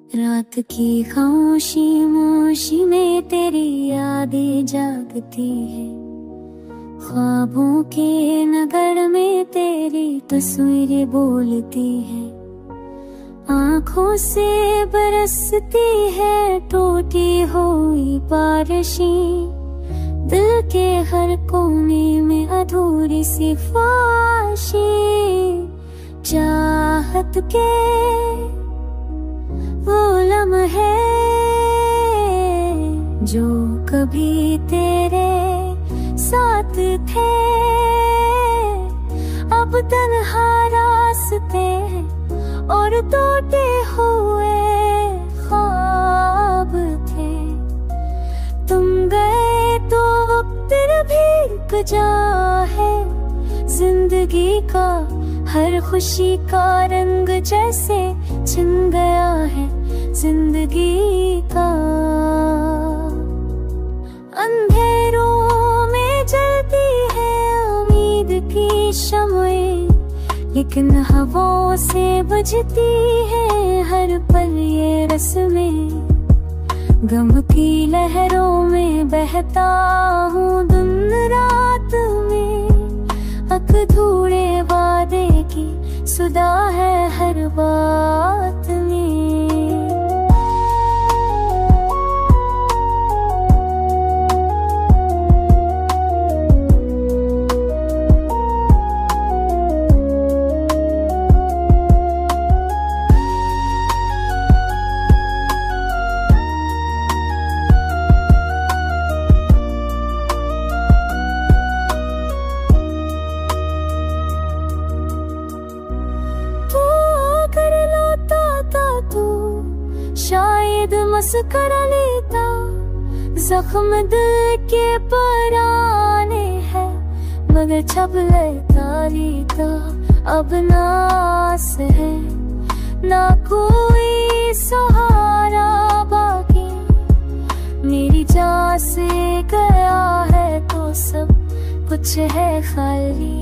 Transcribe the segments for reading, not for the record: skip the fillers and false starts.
रात की खामोशी मोशी में तेरी यादें जागती है, ख्वाबों के नगर में तेरी तस्वीरें बोलती है, आँखों से बरसती है टूटी हुई बारिशें, दिल के हर कोने में अधूरी सी ख्वाहिशें, चाहत के वो लम्हे जो कभी तेरे साथ थे, अब तन्हा रास्ते और टूटे हुए ख्वाब थे। तुम गए तो वक्त भी कजा है, जिंदगी का हर खुशी का रंग जैसे छिन गया है जिंदगी का। अंधेरों में जलती है उम्मीद की शम्एं, लेकिन हवाओं से बुझती है हर पल ये रस्में। गम की लहरों में बहता हूँ दिन रात में, अधूरे वादे की सुधा है हर बात में। शायद मस्करा लेता, जख्म दिल के पराने हैं, मगर छप लेता रीता अब नास है, ना कोई सहारा बाकी। मेरी जान से गया है तो सब कुछ है खाली।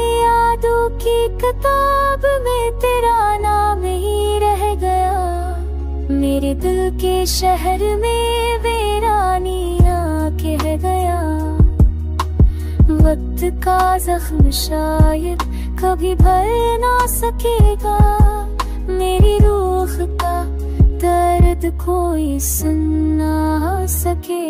यादों की किताब में तेरा नाम ही रह गया, मेरे दिल के शहर में वीरानी आके रह गया। वक्त का जख्म शायद कभी भर ना सकेगा, मेरी रूह का दर्द कोई सुन ना सके।